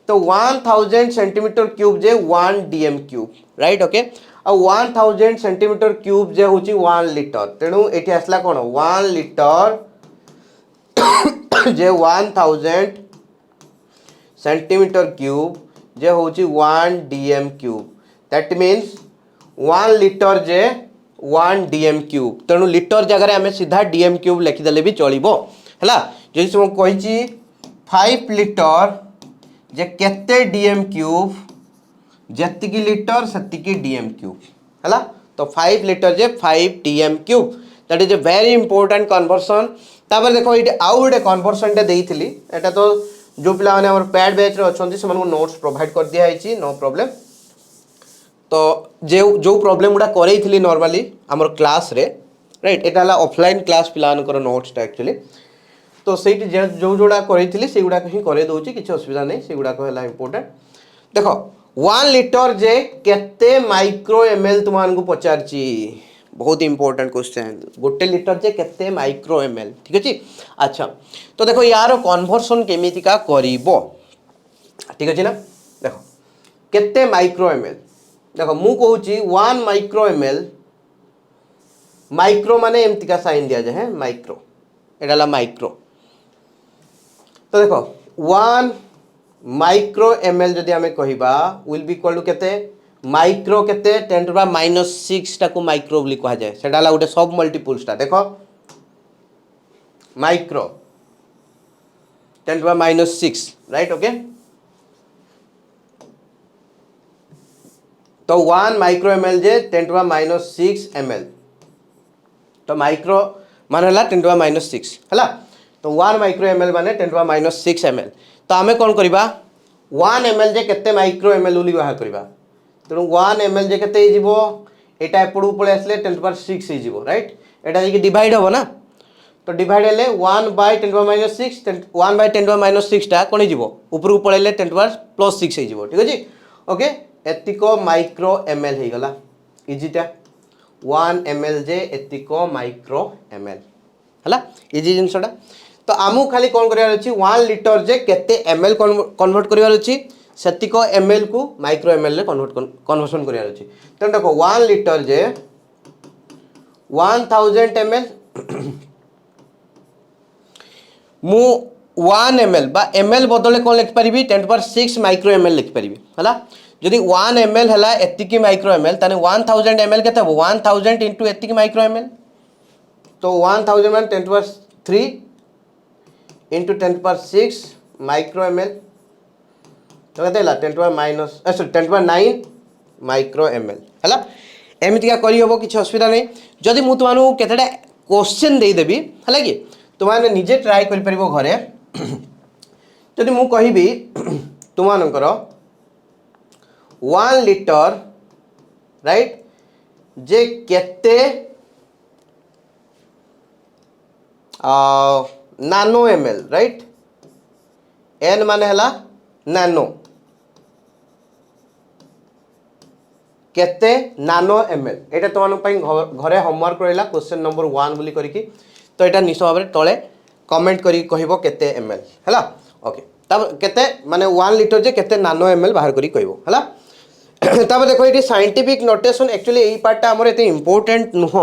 तो 1000 सेंटीमीटर क्यूब जे 1 dm क्यूब राइट ओके आ 1000 सेंटीमीटर क्यूब जे होची 1 लिटर तेनु एठी आसला कोन 1 लिटर जे 1000 सेंटीमीटर क्यूब जे होची 1 dm cube that means 1 litre J 1 dm cube तेणु लिटर जगह आम सीधा dm क्यूब लिखिदेले भी चलो है जी सब कही 5 लिटर जे केते dm क्यूब जतिकी लिटर सेतिकी dm क्यूब है तो 5 लिटर जे 5 dm cube that is a very important conversion तापर देखो ये आउ गोटे कन्वर्सन देइथिली एटा तो जो पिला माने हमर पैड बैच रे अछंती से नोट्स प्रोवाइड कर दिया है नो प्रॉब्लम तो जो प्रॉब्लम गुड़ा करई नॉर्मली आमर क्लास रे राइट एटा हला ऑफलाइन क्लास पिलानकर नोट्स टा एक्चुअली तो सेठी जो जोड़ा करई से गुड़ा ही करे दोची किछ असुविधा नहीं से गुड़ा हला इंपोर्टेंट देखो 1 लिटर जे केते माइक्रो ml तुमान को पचारची बहुत इंपोर्टेंट क्वेश्चन गोटे लिटर जे केते माइक्रो ml ठीक अछि अच्छा तो देखो यार कन्वर्सन केमितिका करिवो ठीक अछि ना देखो केते माइक्रो ml देखो मु कहूची 1 माइक्रो ml माइक्रो माने एमती का साइन दिया जाए माइक्रो एडाला माइक्रो तो देखो 1 माइक्रो ml जदि आमे कहिबा विल बी इक्वल टू केते माइक्रो केते 10 to -6 टा को माइक्रो बोली कहा जाए सेडाला गोटे सब मल्टीपल्स टा देखो माइक्रो 10 to -6 राइट ओके तो 1 micro ml J 10 to -6 ml तो माइक्रो माने हला 10 to -6 हला तो 1 माइक्रो ml माने 10 to -6 ml तो आमे कोन करबा 1 ml जे केते माइक्रो ml बोली बाहर करबा तेणु 1 ml जे केते हिजिवो एटा एपडू पळे आसले 10 to 6 हिजिवो right Etah J divide होबो ना तो डिवाइड हेले 1 by 10 to -6 1 by 10 to -6 टा कोन हिजिवो ऊपर को पळेले 10 to +6 हिजिवो ठीक अछि ओके एतिको माइक्रो ml हे गला इजीटा 1 ml जे एतिको माइक्रो ml हला इजी जिंसडा तो आमु खाली कोन करियार अछि 1 लिटर जे केते ml कन्वर्ट करियार अछि सेतिको ml को माइक्रो ml ले कन्वर्सन करियार अछि त देखो 1 लिटर जे 1000 ml मु 1 ml बा ml बदले कोन लिख परिबी 10 to 6 माइक्रो ml लिख परिबी हला जदि 1 ml हला एतिकी माइक्रो ml तने 1000 ml केते हो 1000 into एतिकी माइक्रो ml तो तो 1000 मान 10⁻³ इंटू 10⁻6 माइक्रो एम एल तो कहते 10⁻9 माइक्रो एम एल है एमती करहब किसी असुविधा नहीं जदि मुझे तुमको केतेटा क्वेश्चन देदेवि है कि तुमने निजे ट्राए कर घरे जदि मु कहि तुमकर 1 लिटर राइट जे केते नानो एम एल राइट एन मान है नानो केते नानो एम एल यहाँ तुम घरे होमवर्क रहा क्वेश्चन नंबर 1 बोली करके तो यहाँ निश्चित भाव में तले कमेंट करी कहब केते एम एल है ओके केते माने 1 लिटर जे केते नानो एम एल बाहर करी कहब है देखो ये साइंटिफिक नोटेशन एक्चुअली यही पार्टा आमर एत इंपोर्टेंट नुह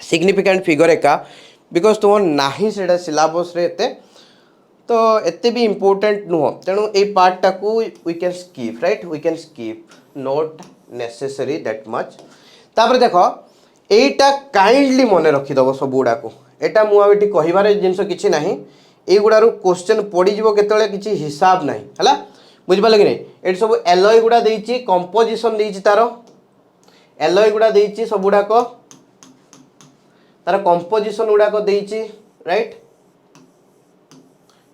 सिग्निफिकेंट फिगर एका बिकज तुम ना से सिलेबस रे एते तो एते भी इंपोर्टेंट नुह तेणु ये पार्टा को we can skip right we can skip not necessary that much तापर देखो एटा काइंडली मन रखीदब सब गुड़ाक एटा मुझे कहबार जिनस किसी ना युड़ारू क्वेश्चन पड़ीज के किसी हिसाब ना है बुझिपारे कि नहीं ये सब एलॉय गुड़ा देती कंपोजिशन देती तार एलॉय गुड़ा देती सब गुड़ाक तार कंपोजिशन गुड़ाक देती राइट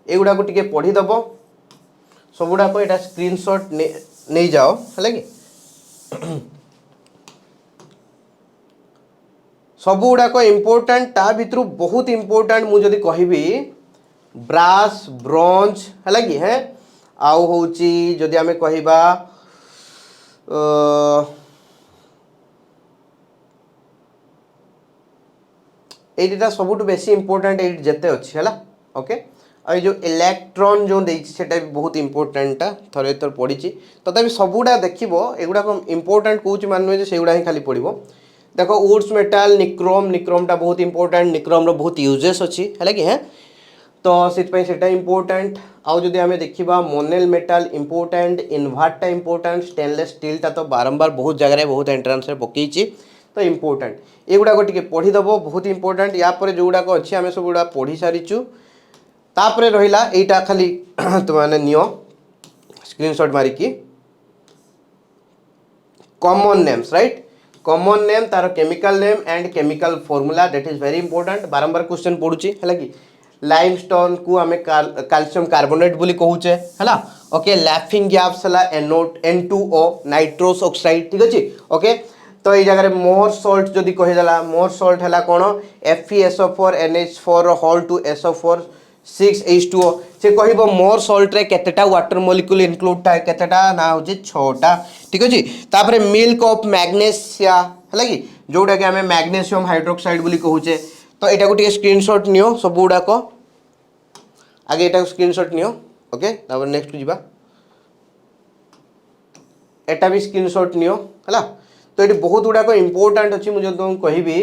युड़ाक टे पढ़ीदब सब गुड़ाक यहाँ स्क्रीनशॉट नहीं जाओ है कि सब गुड़ाक इम्पोर्टाट ता भितर बहुत इम्पोर्टाट मुझे कहि ब्रास ब्रोंज है कि है आउ हूँ जदि आम कहवा ये सबुठ बेसी इम्पोर्टाट ये जिते अच्छी है ओके और जो इलेक्ट्रॉन जो देटा भी बहुत इम्पोर्टाट थरे थर पढ़ी तथापि सबुड़ा देखो एगुड़ाक इम्पोर्टाट कौच मान नुहे से ही खाली पढ़ो देखो वुड्स मेटाल निक्रोम निक्रोमटा बहुत इम्पोर्टाट निक्रोम बहुत यूजेस अच्छी है कि है तो से इम्पोर्टाट आउ जदि आम देखा मोनेल मेटाल इम्पोर्टाट इनवर्टा इम्पोर्टाट स्टेनलेस स्टीलटा तो बारंबार बहुत जगह बहुत एंट्रांस पकई तो इम्पोर्टाट एगुड़ाक टे पढ़ीदब बहुत इम्पोर्टाट यापर जो गुड़ाक अच्छी आम सब गुड़ा पढ़ी सारीचु तापर रहा यहीटा खाली तुमने नियो स्क्रीनशॉट मारिकी common names right common name तार chemical name and chemical formula that is very important बारंबार क्वेश्चन पड़ुची है कि लाइमस्टोन को आम कैल्शियम कार्बोनेट बोली कहूचे है ओके लाफिंग गैस है N2O नाइट्रोस ऑक्साइड ठीक अच्छे ओके तो ये जगह मोर सॉल्ट जदि कहीदेला मोर सॉल्ट है कौन FeSO4 NH4 whole to SO4 6H2O से कह मोर सॉल्ट रे केतेटा वाटर मॉलिक्यूल इनक्लूड था केतेटा ना हो 6टा ठीक अच्छे तापर मिल्क ऑफ मैग्नेशिया है कि जोटा कि आम मैग्नेशियम हाइड्रोक्साइड बोली कहूचे तो यहाँ को स्क्रीनशॉट नियो सब गुड़ाक आगे यहाँ स्क्रीनशॉट नियो ओके तापर नेक्स्ट जीवा एटा भी स्क्रीनशॉट नियो है तो ये बहुत गुड़ाक इम्पोर्टाट अच्छी मुझे तुमको कहि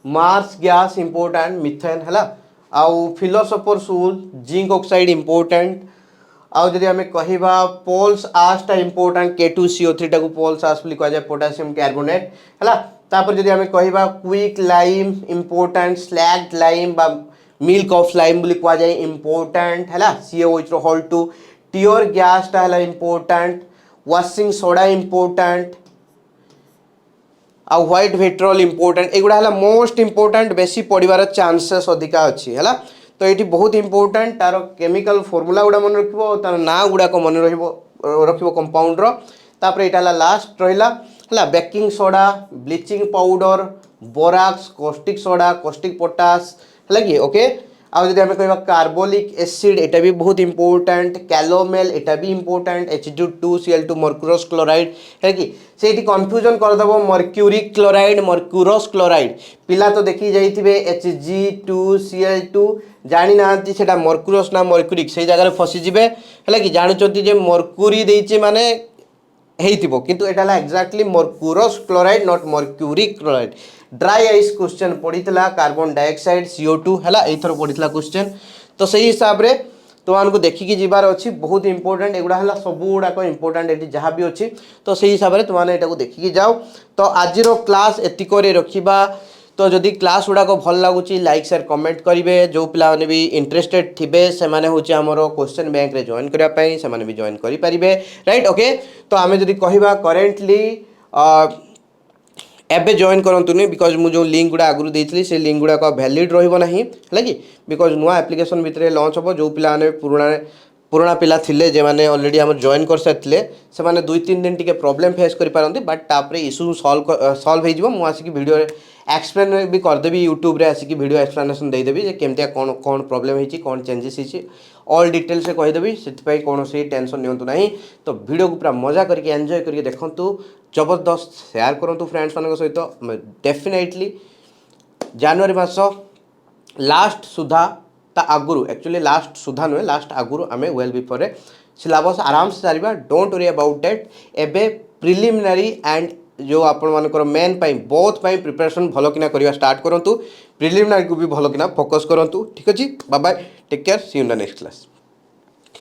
मार्स गैस इम्पोर्टाट मिथेन है आउ फिलोसोफर सूल जिंक ऑक्साइड इम्पोर्टाट आउ जदि आम कहवा पोल्स आशटा इम्पोर्टाट K2CO3 टाक पोल्स आश बोली कह जाए पोटासियम कार्बोनेट है तापर जदि आम कहवा quick lime important slagged lime बा मिल्क ऑफ लाइम बोली कह जाए इम्पोर्टाट है CaOH होल टू टियोर गैसटा है इम्पोर्टाट वाशिंग सोडा इम्पोर्टाट आ व्हाइट पेट्रोल इम्पोर्टाट एगुड़ा है मोस्ट इम्पोर्टाट बेसी पड़ार चांसेस अधिका अच्छी है तो ये बहुत इम्पोर्टाट तार केमिकल फॉर्मूला गुड़ा मन रखिबो तार ना गुड़ाक मन रखिबो कंपाउंडर तापर यहाँ लास्ट रहा है baking soda bleaching powder borax caustic soda caustic potash है कि ओके आउ जब आम कह कार्बोलिक एसिड यहाँ भी बहुत इम्पोर्टाट कैलोमेल यहाँ भी इम्पोर्टाट H2Cl2 मर्क्यूरस क्लोराइड है कि से कन्फ्यूजन करदेव मर्क्यूरिक क्लोराइड मर्क्यूरस क्लोराइड पिला तो देखी जाइए Hg2Cl2 जानी ना से मर्क्यूरस ना मर्क्यूरिक से जगह फसीजे है कि जानते मर्क्यूरी देती माने किंतु एटा exactly mercurous chloride not mercuric chloride dry ice question पड़ीला कार्बन डाइऑक्साइड CO2 है यथर पड़ीला क्वेश्चन तो सही हिसाब से तुमको देखिकी जीवार अच्छी बहुत इंपोर्टेंट एगुड़ा है सब गुड़ाक इंपोर्टेंट ये जहाँ भी अच्छी तो सही हिसाब से तुमने यहाँ देखिकी जाओ तो आज क्लास एतिक रखा तो जदि क्लास गुड़ाक भल लगुच लाइक शेयर कमेंट करेंगे जो पिला माने भी इंटरेस्टेड थे से माने होचे हमर क्वेश्चन बैंक रे जॉइन करने से माने भी जॉइन करेंगे राइट ओके। तो आम जदि कहवा करेन्टली एबे जॉइन करंतुनी बिकज मु जो लिंक गुड़ा आगु देती से लिंक गुड़ाक वैलिड रहा है कि बिकज नुआ एप्लिकेशन भितर लॉन्च हम जो पिला पुराना पिला थिले जे माने ऑलरेडी हम जॉइन कर सारे से माने 2-3 दिन टिके प्रॉब्लम फेस करि पारंती बट तापरे इशू सॉल्व हो जिवो। मु आसिक वीडियो एक्सप्लेन भी करदेवी यूट्यूब रे आसिक वीडियो एक्सप्लेनेशन देदेवी जे केमतिया कौन कौन प्रॉब्लम होती कौन चेंजेस होती ऑल डिटेल से कहीदेवी से कौन टेंशन नियंतु नहीं। तो वीडियो को पूरा मजा करके एंजॉय करके देखंतु जबरदस्त शेयर करंतु फ्रेंड्स मान सहित डेफिनेटली जनवरी मास लास्ट सुधा ता आगुरु एक्चुअली लास्ट सुधा नुहे लास्ट आगुरु आम वेल बिफोर सिलेबस आराम से सारिबा डोंट वरी अबाउट दैट। एबे प्रिलिमिनरी एंड जो आपण मानकर मेन पाई बोथ पाई प्रिपरेशन भलो किना करिवा स्टार्ट करंतु प्रिलिमिनरी को भी भलो किना फोकस करंतु ठीक अछि। Bye bye take care see you in the next class.